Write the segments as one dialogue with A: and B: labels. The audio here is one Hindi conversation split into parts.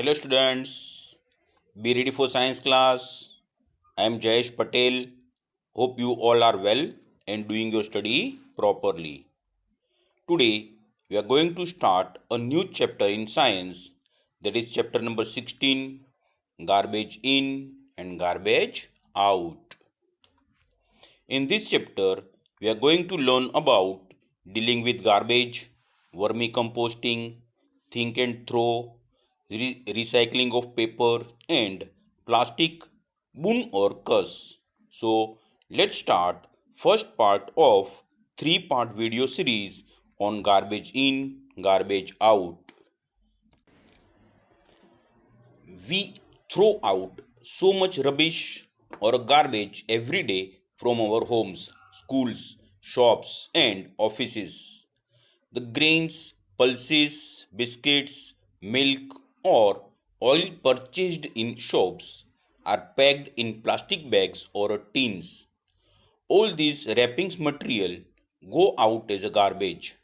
A: Hello students, be ready for science class. I am Jayesh Patel. Hope you all are well and doing your study properly. Today we are going to start a new chapter in science, that is chapter number 16, garbage in and garbage out. In this chapter we are going to learn about dealing with garbage, vermicomposting, think and throw, recycling of paper and plastic, boon or cuss. So let's start first part of three-part video series on garbage in, garbage out. We throw out so much rubbish or garbage every day from our homes, schools, shops and offices. The grains, pulses, biscuits, milk, or oil purchased in shops are packed in plastic bags or tins. All these wrappings material go out as a garbage.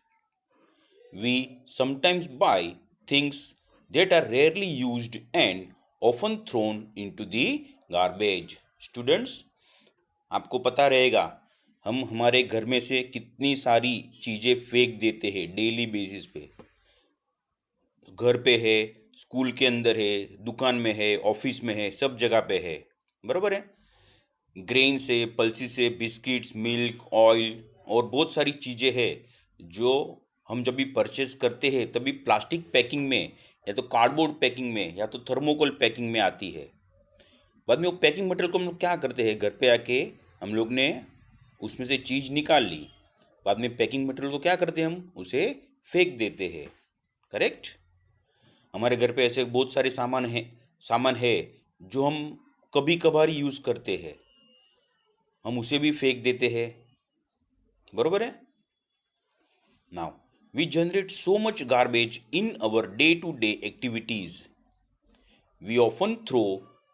A: We sometimes buy things that are rarely used and often thrown into the garbage. Students, आपको पता रहेगा हम हमारे घर में से कितनी सारी चीज़ें फेंक देते हैं डेली बेसिस पे। घर पे है, स्कूल के अंदर है, दुकान में है, ऑफिस में है, सब जगह पे है, बराबर है। ग्रेन से, पल्सी से, बिस्किट्स, मिल्क, ऑयल और बहुत सारी चीज़ें हैं जो हम जब भी परचेज करते हैं तभी प्लास्टिक पैकिंग में या तो कार्डबोर्ड पैकिंग में या तो थर्मोकोल पैकिंग में आती है। बाद में वो पैकिंग मटेरियल को हम लोग क्या करते हैं, घर पे आके हम लोग ने उसमें से चीज़ निकाल ली, बाद में पैकिंग मटेरियल को क्या करते हैं, हम उसे फेंक देते हैं। करेक्ट। हमारे घर पे ऐसे बहुत सारे सामान है जो हम कभी कभार यूज़ करते हैं, हम उसे भी फेंक देते हैं, बरोबर है। Now we generate so much garbage in our day to day activities. We often throw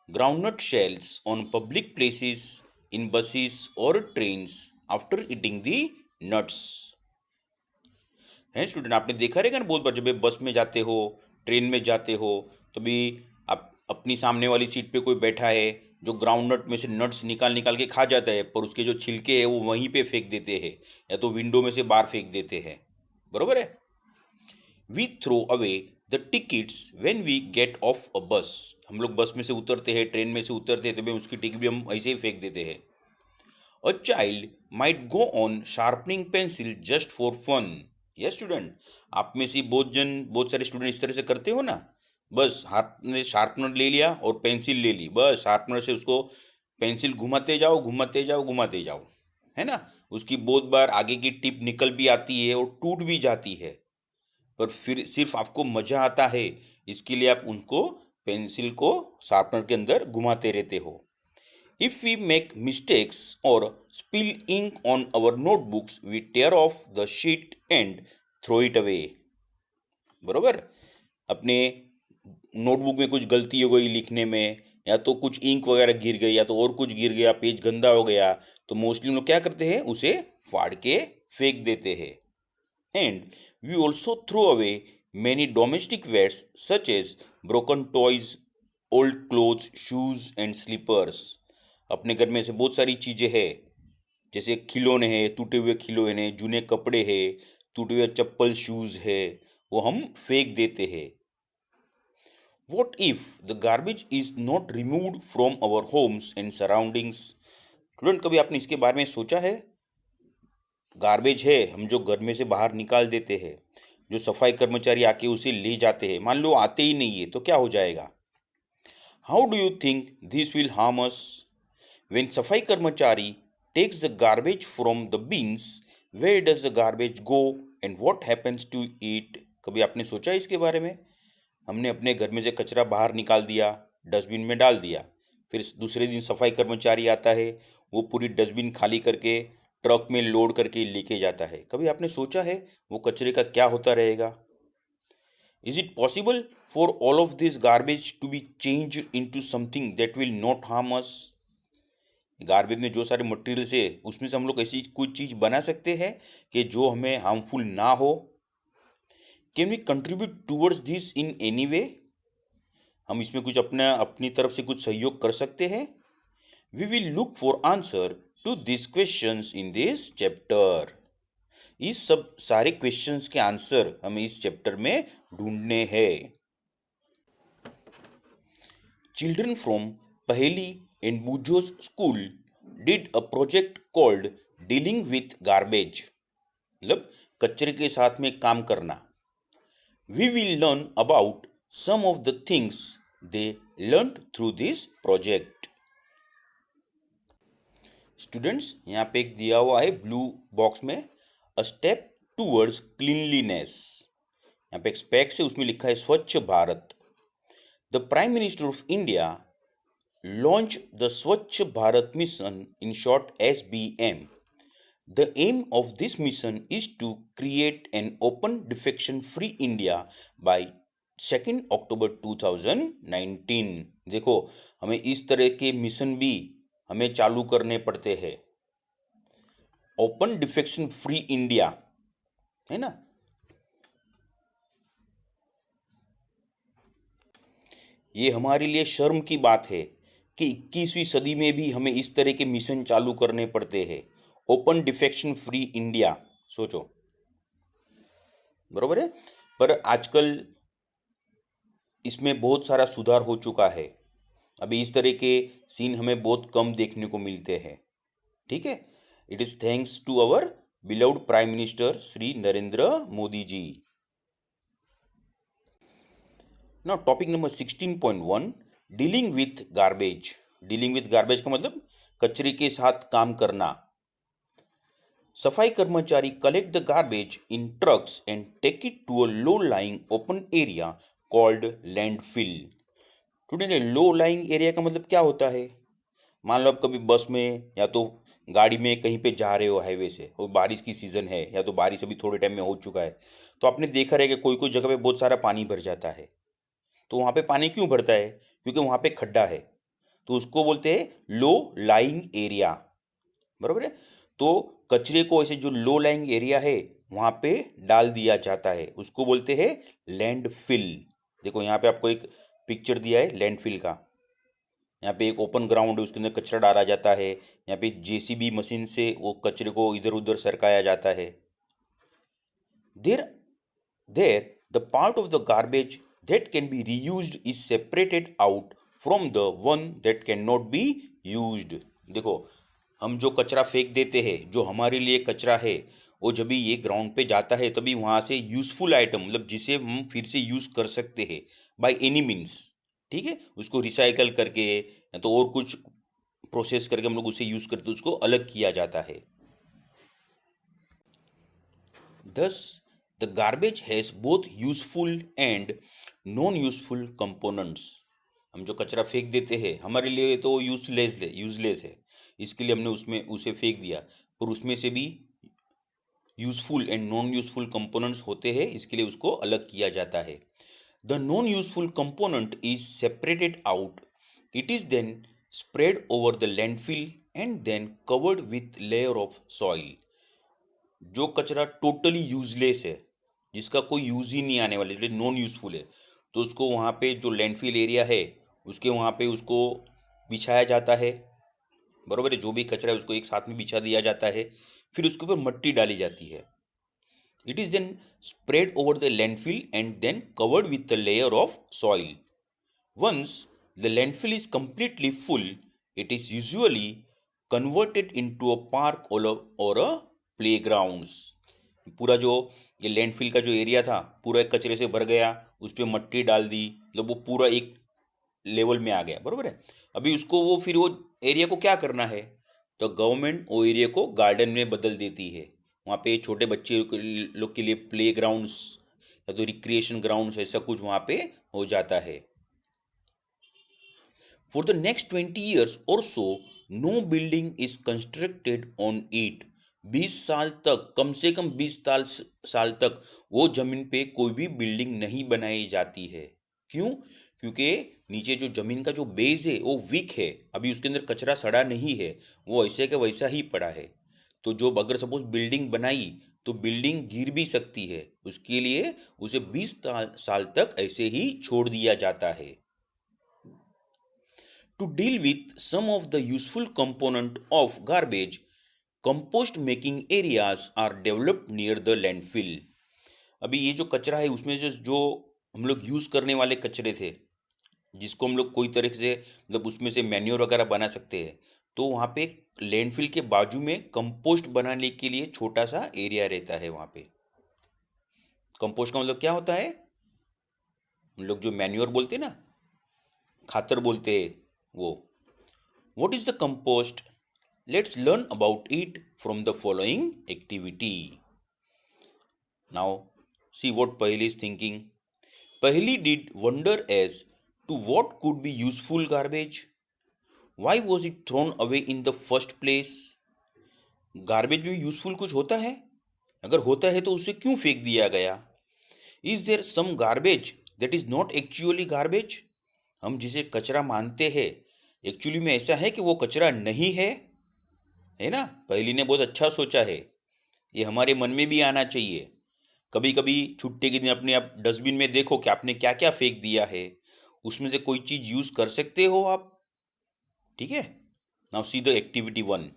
A: groundnut shells on public places, in buses or trains after eating the nuts. हैं स्टूडेंट, आपने देखा रहेगा ना बहुत बार, जब बस में जाते हो, ट्रेन में जाते हो, तो भी आप अपनी सामने वाली सीट पे कोई बैठा है जो ग्राउंडनट में से नट्स निकाल निकाल के खा जाता है, पर उसके जो छिलके हैं वो वहीं पे फेंक देते हैं या तो विंडो में से बाहर फेंक देते हैं, बरोबर है। We throw away the tickets when we get off a bus. हम लोग बस में से उतरते हैं, ट्रेन में से उतरते हैं, तो भी उसकी टिकट भी हम ऐसे ही फेंक देते हैं। A child might go on sharpening pencil just for fun. Yes student, आप में से बहुत सारे स्टूडेंट इस तरह से करते हो ना, बस हाथ में शार्पनर ले लिया और पेंसिल ले ली, बस शार्पनर से उसको पेंसिल घुमाते जाओ घुमाते जाओ घुमाते जाओ, है ना। उसकी बहुत बार आगे की टिप निकल भी आती है और टूट भी जाती है, पर फिर सिर्फ आपको मजा आता है, इसके लिए आप उनको पेंसिल को शार्पनर के अंदर घुमाते रहते हो। इफ वी मेक मिस्टेक्स और spill ink on our notebooks, we tear off the sheet and throw it away, बरोबर। अपने नोटबुक में कुछ गलती हो गई लिखने में, या तो कुछ इंक वगैरह गिर गई, या तो और कुछ गिर गया, पेज गंदा हो गया, तो मोस्टली हम लोग क्या करते हैं, उसे फाड़ के फेंक देते हैं। And we also throw away many domestic wares such as broken toys, old clothes, shoes and slippers. अपने घर में ऐसे बहुत सारी चीज़ें हैं, जैसे खिलौने हैं, टूटे हुए खिलौने, जूने कपड़े हैं, टूटे हुए चप्पल, शूज़ है, वो हम फेंक देते हैं। What if the garbage is not removed from our homes and surroundings? Student, कभी आपने इसके बारे में सोचा है? गार्बेज है हम जो घर में से बाहर निकाल देते हैं, जो सफाई कर्मचारी आके उसे ले जाते हैं, मान लो आते ही नहीं है तो क्या हो जाएगा? How do you think this will harm us? When सफाई कर्मचारी takes the garbage from the bins, where does the garbage go and what happens to it? कभी आपने सोचा इसके बारे में? हमने अपने घर में से कचरा बाहर निकाल दिया, डस्टबिन में डाल दिया, फिर दूसरे दिन सफाई कर्मचारी आता है, वो पूरी डस्टबिन खाली करके ट्रक में लोड करके लेके जाता है। कभी आपने सोचा है वो कचरे का क्या होता रहेगा? Is it possible for all of this garbage to be change into something that will not harm us? Garbage में जो सारे मटेरियल्स है उसमें से हम लोग ऐसी कुछ चीज़ बना सकते हैं कि जो हमें हार्मफुल ना हो। Can we contribute towards this in any way? हम इसमें कुछ अपनी तरफ से कुछ सहयोग कर सकते हैं? We will look for answer to this questions in this chapter. इस सब सारे क्वेश्चंस के आंसर हमें इस चैप्टर में ढूंढने हैं। Children from Paheli and Bujo's school did a project called Dealing with Garbage, मतलब कचरे के साथ में काम करना। We will learn about some of the things they learned through this project. Students, यहाँ पे एक दिया हुआ है ब्लू बॉक्स में, अ स्टेप टूवर्ड्स क्लीनलीनेस। यहाँ पे एक स्पेक्स है, उसमें लिखा है स्वच्छ Bharat. The prime minister of India launched the Swachh Bharat Mission, in short SBM. The aim of this mission is to create an open defecation free India by 2nd October 2019। देखो, हमें इस तरह के मिशन भी हमें चालू करने पड़ते हैं। ओपन डिफेक्शन फ्री इंडिया, है ना। ये हमारे लिए शर्म की बात है कि 21वीं सदी में भी हमें इस तरह के मिशन चालू करने पड़ते हैं। ओपन डिफेक्शन फ्री इंडिया, सोचो, बरोबर है। पर आजकल इसमें बहुत सारा सुधार हो चुका है। अभी इस तरह के सीन हमें बहुत कम देखने को मिलते हैं। ठीक है, it is thanks to our beloved prime minister Shri Narendra Modi ji. Now topic number 16.1, dealing with garbage. Dealing with garbage का मतलब कचरे के साथ काम करना। सफाई कर्मचारी collect the garbage in trucks and take it to a low lying open area called landfill. Student, low lying area का मतलब क्या होता है? मान लो आप कभी बस में या तो गाड़ी में कहीं पे जा रहे हो हाईवे से, और बारिश की सीज़न है, या तो बारिश अभी थोड़े टाइम में हो चुका है, तो आपने देखा रहेगा कोई कोई जगह पे बहुत सारा पानी भर जाता है। तो वहाँ पे पानी क्यों भरता है? क्योंकि वहाँ पे खड्डा है, तो उसको बोलते हैं लो लाइंग एरिया, बरोबर है। तो कचरे को ऐसे जो लो लाइंग एरिया है वहाँ पे डाल दिया जाता है, उसको बोलते हैं लैंडफिल। देखो यहाँ पे आपको एक पिक्चर दिया है लैंडफिल का। यहाँ पे एक ओपन ग्राउंड है, उसके अंदर कचरा डाला जाता है। यहाँ पे जेसीबी मशीन से वो कचरे को इधर उधर सरकाया जाता है। There there the part of the garbage that can be reused is separated out from the one that cannot be used। देखो, हम जो कचरा फेंक देते हैं, जो हमारे लिए कचरा है, वो जब भी ये ग्राउंड पे जाता है तभी वहाँ से यूज़फुल आइटम, मतलब जिसे हम फिर से यूज़ कर सकते हैं बाय एनी मीन्स, ठीक है, उसको रिसाइकल करके या तो और कुछ प्रोसेस करके हम लोग उसे यूज़ करते, उसको अलग किया जाता है। Thus, the garbage has both useful and non useful components. हम जो कचरा फेंक देते हैं हमारे लिए तो यूजलेस है, इसके लिए हमने उसमें उसे फेंक दिया, पर उसमें से भी useful and non useful components होते हैं, इसके लिए उसको अलग किया जाता है। The non useful component is separated out, it is then spread over the landfill and then covered with layer of soil. जो कचरा टोटली यूजलेस है, जिसका कोई यूज ही नहीं आने वाला, जो नॉन यूजफुल है, तो उसको वहाँ पे जो लैंडफिल एरिया है उसके वहाँ पे उसको बिछाया जाता है, बरोबर है। जो भी कचरा है उसको एक साथ में बिछा दिया जाता है, फिर उसके ऊपर मिट्टी डाली जाती है। It is then spread over the landfill and then covered with the layer of soil. Once the landfill is completely full, it is usually converted into a park और अ प्ले ग्राउंड्स। पूरा जो ये लैंडफिल का जो एरिया था पूरा एक कचरे से भर गया, उस पर मट्टी डाल दी, मतलब वो पूरा एक लेवल में आ गया, बरोबर है। अभी उसको वो फिर वो एरिया को क्या करना है, तो गवर्नमेंट वो एरिया को गार्डन में बदल देती है। वहाँ पे छोटे बच्चे लोग के लिए प्ले ग्राउंड्स या तो रिक्रिएशन ग्राउंड्स ऐसा कुछ वहाँ पे हो जाता है। फॉर द नेक्स्ट 20 years और so no building is constructed on it. 20 साल तक, कम से कम 20 साल तक वो जमीन पे कोई भी बिल्डिंग नहीं बनाई जाती है। क्यों? क्योंकि नीचे जो जमीन का जो बेस है वो वीक है, अभी उसके अंदर कचरा सड़ा नहीं है, वो ऐसे का वैसा ही पड़ा है। तो जो अगर सपोज बिल्डिंग बनाई तो बिल्डिंग गिर भी सकती है, उसके लिए उसे 20 साल तक ऐसे ही छोड़ दिया जाता है। To deal with some of the useful component of garbage, compost making areas are developed near the landfill. अभी ये जो कचरा है उसमें से जो हम लोग यूज़ करने वाले कचरे थे, जिसको हम लोग कोई तरह से मतलब उसमें से मैन्योर वगैरह बना सकते हैं, तो वहाँ पे लैंडफिल के बाजू में कंपोस्ट बनाने के लिए छोटा सा एरिया रहता है वहाँ पे। कंपोस्ट का मतलब क्या होता है? हम लोग जो मैन्योर बोलते हैं ना, खातर बोलते हैं वो। What is the compost? Let's learn about it from the following activity. Now see what Paheli is thinking. Paheli did wonder as to what could be useful garbage. Why was it thrown away in the first place? Garbage में यूजफुल कुछ होता है? अगर होता है तो उसे क्यों फेंक दिया गया? Is there some garbage that is not actually garbage? हम जिसे कचरा मानते हैं एक्चुअली में ऐसा है कि वो कचरा नहीं है ना? पहली ने बहुत अच्छा सोचा है। ये हमारे मन में भी आना चाहिए। कभी कभी छुट्टी के दिन अपने आप डस्टबिन में देखो कि आपने क्या क्या फेंक दिया है, उसमें से कोई चीज यूज कर सकते हो आप। ठीक है, now see the activity 1।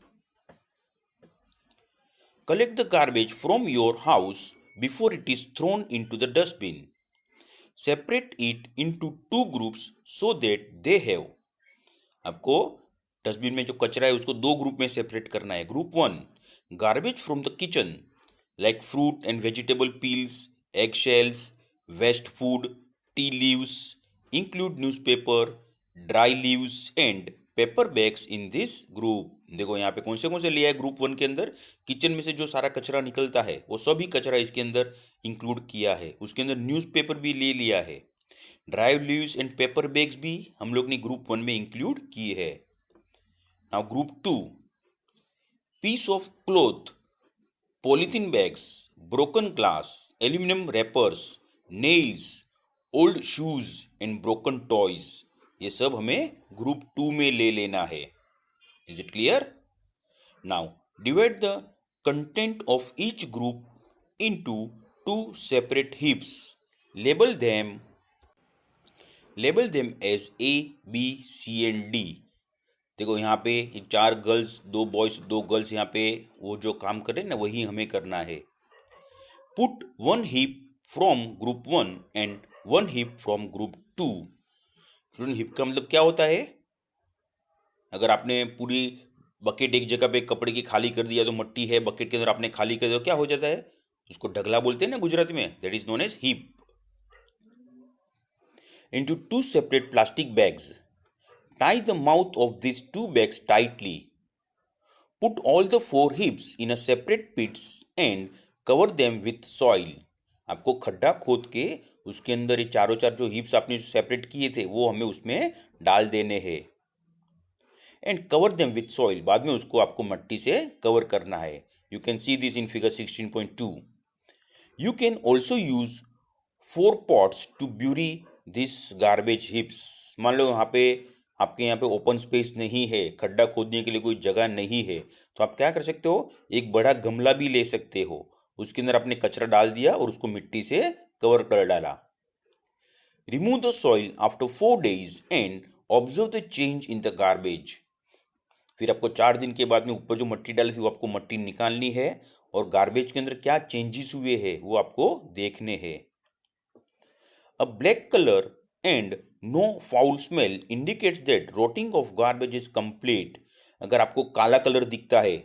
A: Collect the garbage from your house before it is throne into the dustbin. Separate it into two groups so that they have. आपको डस्टबिन में जो कचरा है उसको दो ग्रुप में सेपरेट करना है। Group 1, garbage from the kitchen like fruit and vegetable peels, eggshells, waste food, tea leaves, include newspaper, dry leaves and paper bags in this group. देखो यहाँ पे कौन से लिया है ग्रुप 1 के अंदर। किचन में से जो सारा कचरा निकलता है वो सभी कचरा इसके अंदर इंक्लूड किया है। उसके अंदर न्यूज़पेपर भी ले लिया है। Dry leaves and paper bags भी हम लोग ने ग्रुप 1 में इंक्लूड किए है। Now group 2, piece of cloth, polythene bags, broken glass, aluminum wrappers, nails, old shoes and broken toys, ये सब हमें ग्रुप 2 में ले लेना है। Is it clear? Now divide the content of each group into two separate heaps. Label them as A, B, C and D. देखो यहाँ पे ये 4 गर्ल्स, 2 बॉयज, 2 गर्ल्स यहाँ पे वो जो काम कर रहे हैं ना वही हमें करना है। Put 1 heap from group 1 and 1 heap from group 2। Student, heap का मतलब क्या होता है? अगर आपने पूरी बकेट एक जगह पे कपड़े की खाली कर दिया तो मट्टी है बकेट के अंदर आपने खाली कर दिया तो क्या हो जाता है? उसको ढगला बोलते हैं ना गुजराती में। That is known as heap. Into 2 separate plastic bags. Tie the mouth of these 2 bags tightly. Put all the 4 heaps in a separate pits and cover them with soil. आपको खड्डा खोद के उसके अंदर ये चारों चार जो हीप्स आपने सेपरेट किए थे वो हमें उसमें डाल देने हैं। And cover them with soil, बाद में उसको आपको मट्टी से कवर करना है। You can see this in figure 16.2। You can also use 4 pots to bury this garbage heaps. मान लो आपके यहाँ पे ओपन स्पेस नहीं है, खड्डा खोदने के लिए कोई जगह नहीं है, तो आप क्या कर सकते हो? एक बड़ा गमला भी ले सकते हो, उसके अंदर आपने कचरा डाल दिया और उसको मिट्टी से कवर कर डाला। Remove the soil after 4 days and observe the change in the garbage. फिर आपको 4 दिन के बाद में ऊपर जो मट्टी डाली थी वो आपको मट्टी निकालनी है और गार्बेज के अंदर क्या चेंजेस हुए हैं वो आपको देखने हैं। A black color and no foul smell indicates that rotting of garbage is complete. अगर आपको काला कलर दिखता है,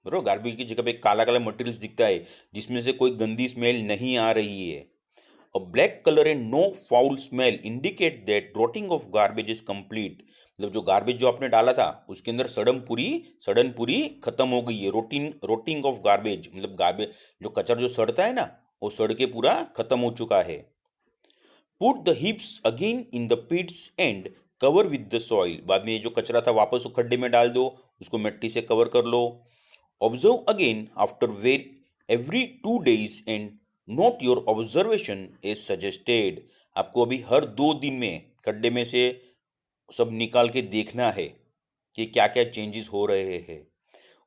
A: बराबर, गार्बेज की जगह पे काला काला मटेरियल्स दिखता है जिसमें से कोई गंदी स्मेल नहीं आ रही है। A black color and no foul smell indicate that rotting of garbage is complete. मतलब जो गार्बेज जो आपने डाला था उसके अंदर सड़न पूरी खत्म हो गई है। रोटिंग ऑफ गार्बेज मतलब गार्बेज जो कचरा जो सड़ता है ना वो सड़ के पूरा खत्म हो चुका है। Put the heaps again in the pits and cover with the soil. बाद में ये जो कचरा था वापस वो खड्डे में डाल दो, उसको मिट्टी से कवर कर लो। Observe again after every 2 days and note your observation as suggested. आपको अभी हर 2 दिन में खड्डे में से सब निकाल के देखना है कि क्या क्या चेंजेस हो रहे हैं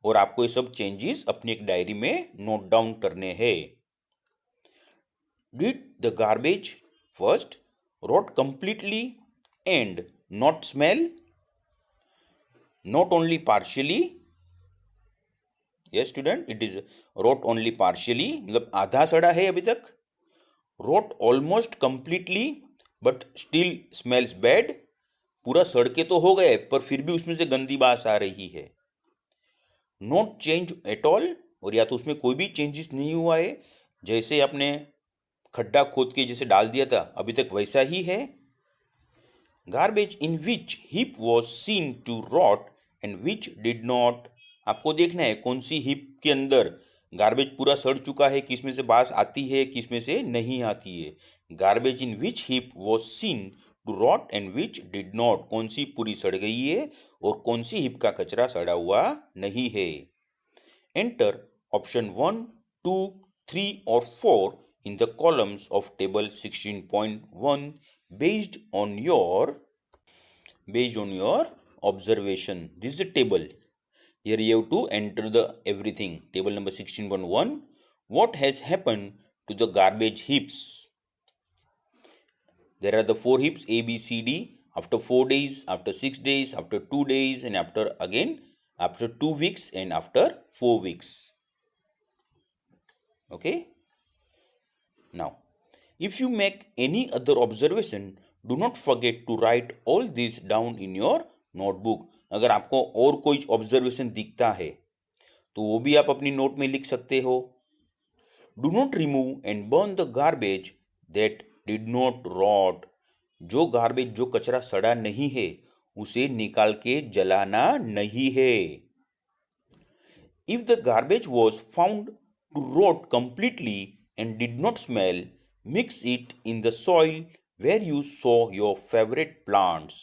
A: और आपको ये सब चेंजेस अपनी एक डायरी में नोट डाउन करने हैं। Did the garbage first rot completely and not smell? Not only partially, yes student, it is rot only partially, मतलब आधा सड़ा है अभी तक। Rot almost completely but still smells bad, पूरा सड़ के तो हो गए पर फिर भी उसमें से गंदी बास आ रही है। नॉट चेंज एट ऑल, और या तो उसमें कोई भी चेंजेस नहीं हुआ है, जैसे आपने खड्डा खोद के जैसे डाल दिया था अभी तक वैसा ही है। Garbage in which heap was seen to rot and which did not, आपको देखना है कौन सी हिप के अंदर गार्बेज पूरा सड़ चुका है, किसमें से बास आती है किसमें से नहीं आती है। Garbage in which heap was seen to rot and which did not, कौन सी पूरी सड़ गई है और कौन सी हिप का कचरा सड़ा हुआ नहीं है। एंटर ऑप्शन 1, 2, 3 और 4 in the columns of table 16.1 based on your observation. This is a table. Here you have to enter the everything. Table number 16.1. What has happened to the garbage heaps? There are the 4 heaps A, B, C, D. After 4 days, after 6 days, after 2 days, and after 2 weeks, and after 4 weeks. Okay. Now, if you make any other observation, do not forget to write all this down in your notebook. अगर आपको और कोई ऑब्जर्वेशन दिखता है तो वो भी आप अपनी नोट में लिख सकते हो। Do not remove and burn the garbage that did not rot, जो गार्बेज जो कचरा सड़ा नहीं है उसे निकाल के जलाना नहीं है। If the garbage was found to rot completely and did not smell, mix it in the soil where you saw your favorite plants.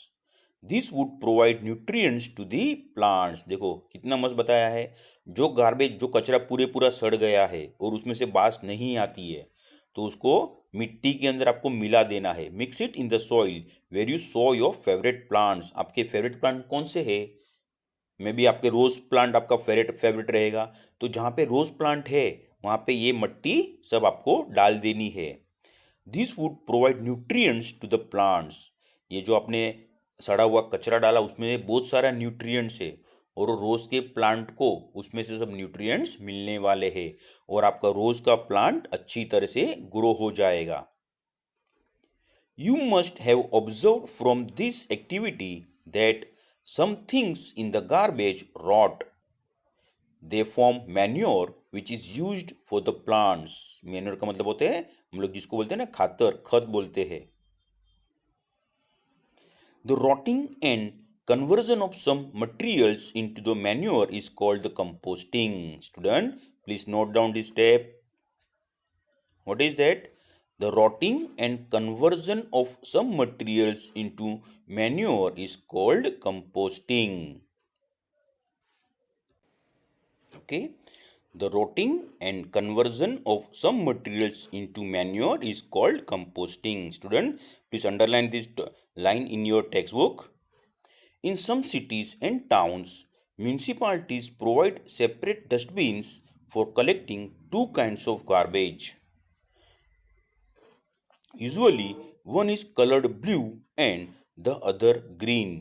A: This would provide nutrients to the plants. देखो कितना मस्त बताया है। जो गार्बेज जो कचरा पूरा सड़ गया है और उसमें से बास नहीं आती है तो उसको मिट्टी के अंदर आपको मिला देना है। Mix it in the soil where you saw your favourite plants. आपके फेवरेट प्लांट कौन से है? मे बी आपके रोज प्लांट आपका फेवरेट रहेगा, तो जहाँ पे रोज प्लांट है वहाँ पे ये मट्टी सब आपको डाल देनी है। This would provide nutrients to the plants. ये जो आपने सड़ा हुआ कचरा डाला उसमें बहुत सारा न्यूट्रिएंट्स है और रोज के प्लांट को उसमें से सब न्यूट्रिएंट्स मिलने वाले हैं और आपका रोज का प्लांट अच्छी तरह से ग्रो हो जाएगा। You must have observed from this activity that some things in the garbage rot. They form manure which is used for the plants. Manure का मतलब होते हैं हम लोग जिसको बोलते हैं ना खातर, खत बोलते हैं। The rotting and conversion of some materials into the manure is called the composting. Student, please note down this step. What is that? The rotting and conversion of some materials into manure is called composting. Okay. The rotting and conversion of some materials into manure is called composting. Student, please underline this line in your textbook. In some cities and towns, municipalities provide separate dustbins for collecting two kinds of garbage. Usually, one is colored blue and the other green.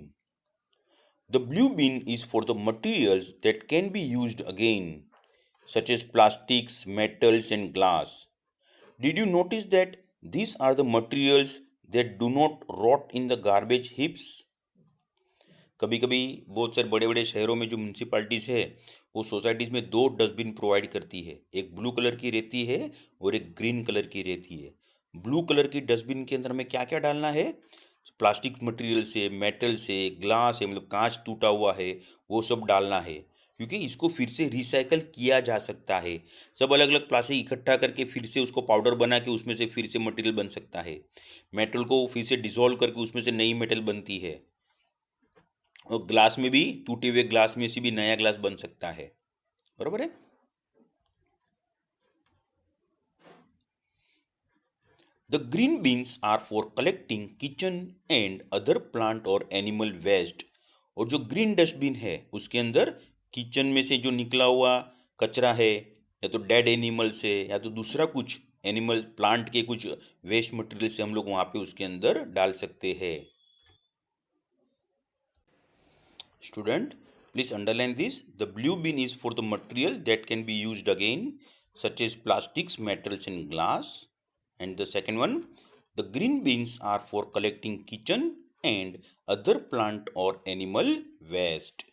A: The blue bin is for the materials that can be used again, such as plastics, metals, and glass. Did you notice that these are the materials that do not rot in the garbage heaps? कभी कभी बहुत सारे बड़े बड़े शहरों में जो म्यूनसिपाल्टीज़ है वो सोसाइटीज़ में दो डस्टबिन प्रोवाइड करती है, एक ब्लू कलर की रहती है और एक ग्रीन कलर की रहती है। ब्लू कलर की डस्टबिन के अंदर में क्या क्या डालना है? प्लास्टिक मटेरियल से, मेटल से, ग्लास है, मतलब कांच टूटा हुआ है वो सब डालना है, क्योंकि इसको फिर से रिसाइकल किया जा सकता है। सब अलग अलग प्लास्टिक इकट्ठा करके फिर से उसको पाउडर बना के उसमें से फिर से मटेरियल बन सकता है। मेटल को फिर से डिसॉल्व करके उसमें से नई मेटल बनती है और ग्लास में भी टूटे हुए ग्लास में से भी नया ग्लास बन सकता है। बरोबर है। The green beans are for collecting kitchen and other plant और एनिमल वेस्ट। और जो ग्रीन डस्टबिन है उसके अंदर किचन में से जो निकला हुआ कचरा है या तो डेड एनिमल से या तो दूसरा कुछ एनिमल प्लांट के कुछ वेस्ट मटेरियल से हम लोग वहाँ पे उसके अंदर डाल सकते हैं। Student, Please underline this. The blue bin is for the material that can be used again, such as plastics, metals, and glass. And the second one, the green bins are for collecting kitchen and other plant or animal waste.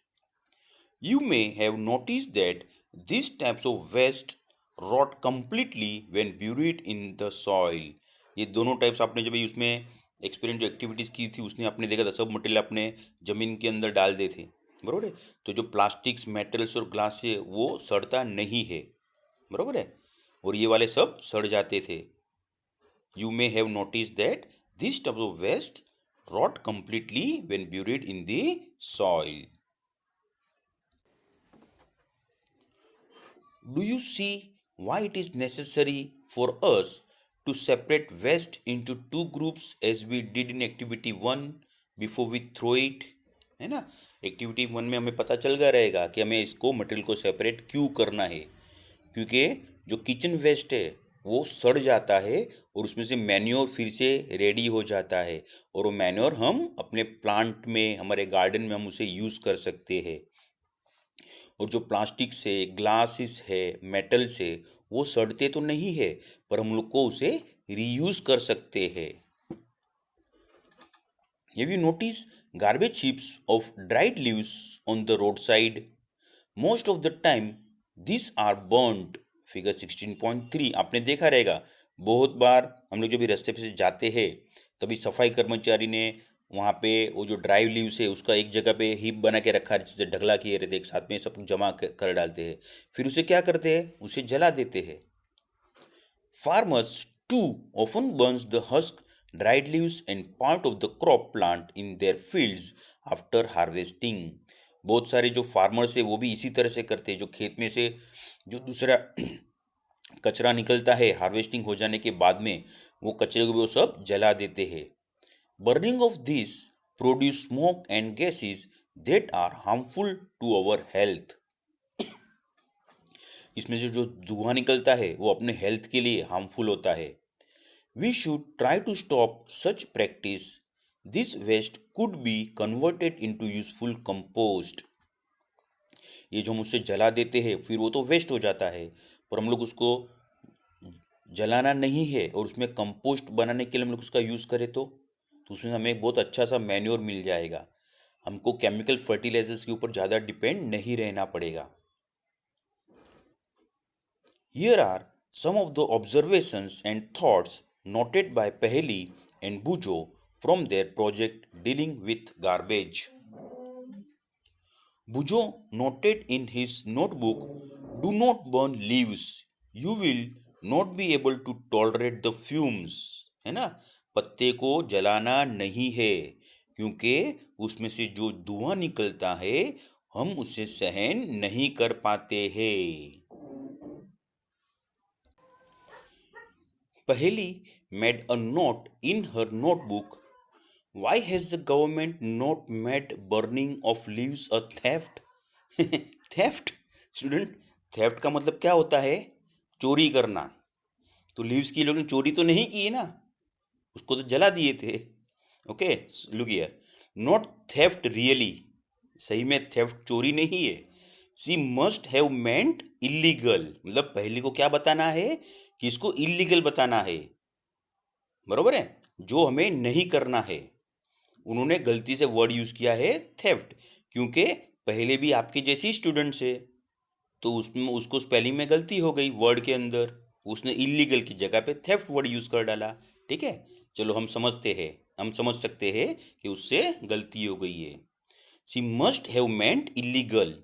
A: You may have noticed that these types of waste rot completely when buried in the soil. ये दोनों टाइप्स आपने जब उसमें एक्सपेरिमेंट जो एक्टिविटीज़ की थी उसने आपने देखा था, सब मटेरियल आपने ज़मीन के अंदर डाल दे थे, बरोबर है। तो जो प्लास्टिक्स, मेटल्स और ग्लास है वो सड़ता नहीं है, बरोबर है, और ये वाले सब सड़ जाते थे। You may have notice that this type of waste rot completely when buried in the soil. Do you see why it is necessary for us to separate waste into two groups as we did in activity 1 before we throw it? है ना, एक्टिविटी 1 में हमें पता चल गया रहेगा कि हमें इसको मटेरियल को सेपरेट क्यों करना है, क्योंकि जो किचन वेस्ट है वो सड़ जाता है और उसमें से मैन्योर फिर से रेडी हो जाता है, और वो मैन्योर हम अपने प्लांट में, हमारे गार्डन में हम उसे यूज़ कर सकते हैं। और जो प्लास्टिक से, ग्लासेस है, मेटल से, वो सड़ते तो नहीं है पर हम लोग को उसे रीयूज कर सकते हैं। Have you noticed garbage heaps of dried leaves on the roadside? Most of the time these are burnt. Figure 16.3 आपने देखा रहेगा, बहुत बार हम लोग जब भी रास्ते पे से जाते हैं तभी सफाई कर्मचारी ने वहाँ पे वो जो ड्राई लीव्स है उसका एक जगह पे हीप बना के रखा है, जिससे ढगला किए रहते एक साथ में, सब जमा कर डालते हैं, फिर उसे क्या करते हैं, उसे जला देते हैं। Farmers too often burns the husk, dried leaves and part of the crop plant in their fields after harvesting. बहुत सारे जो फार्मर्स है वो भी इसी तरह से करते हैं, जो खेत में से जो दूसरा कचरा निकलता है हार्वेस्टिंग हो जाने के बाद में, वो कचरे को भी वो सब जला देते हैं। Burning of this produce smoke and gases that are harmful to our health. इसमें से जो धुआं निकलता है वो अपने हेल्थ के लिए हार्मफुल होता है। We should try to stop such practice. This waste could be converted into useful compost. ये जो हम उससे जला देते हैं फिर वो तो वेस्ट हो जाता है, पर हम लोग उसको जलाना नहीं है और उसमें कंपोस्ट बनाने के लिए हम लोग उसका यूज़ करें तो उसमें हमें बहुत अच्छा सा मैन्योर मिल जाएगा। हमको केमिकल फर्टिलाइजर्स के ऊपर ज़्यादा डिपेंड नहीं रहना पड़ेगा। Here are some of the observations and thoughts noted by Paheli and Bujo from their project dealing with garbage. Bujo noted in his notebook, "Do not burn leaves. You will not be able to tolerate the fumes." है ना, पत्ते को जलाना नहीं है क्योंकि उसमें से जो धुआं निकलता है हम उसे सहन नहीं कर पाते हैं। Paheli made a note in her notebook. Why has the government not made burning of leaves a theft? Theft student, theft का मतलब क्या होता है, चोरी करना। तो लीव्स की लोगों ने चोरी तो नहीं की है ना, उसको तो जला दिए थे। Okay, look here, not theft really, सही में थेफ्ट चोरी नहीं है। सी मस्ट हैव मेंट इलीगल, मतलब पहले को क्या बताना है कि इसको इलीगल बताना है, बरोबर है, जो हमें नहीं करना है। उन्होंने गलती से वर्ड यूज किया है थेफ्ट, क्योंकि पहले भी आपके जैसे ही स्टूडेंट्स है तो उसमें उसको स्पेलिंग में गलती हो गई वर्ड के अंदर, उसने इलीगल की जगह पे थेफ्ट वर्ड यूज कर डाला। ठीक है, चलो हम समझते हैं, हम समझ सकते हैं कि उससे गलती हो गई है। She must have meant illegal.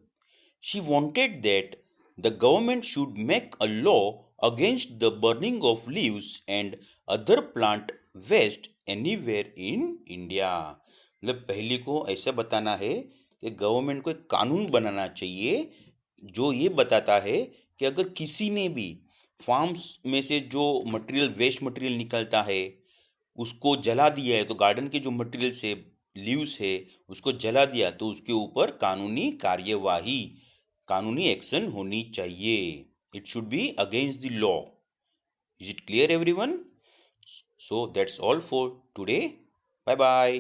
A: She wanted that the government should make a law against the burning of leaves and other plant waste anywhere in India. मतलब पहले को ऐसा बताना है कि गवर्नमेंट को एक कानून बनाना चाहिए जो ये बताता है कि अगर किसी ने भी फार्म्स में से जो मटेरियल, वेस्ट मटेरियल निकलता है उसको जला दिया है, तो गार्डन के जो मटेरियल से लीव्स है उसको जला दिया, तो उसके ऊपर कानूनी कार्यवाही, कानूनी एक्शन होनी चाहिए। It should be against the law. Is it clear everyone? So that's all for today. Bye bye.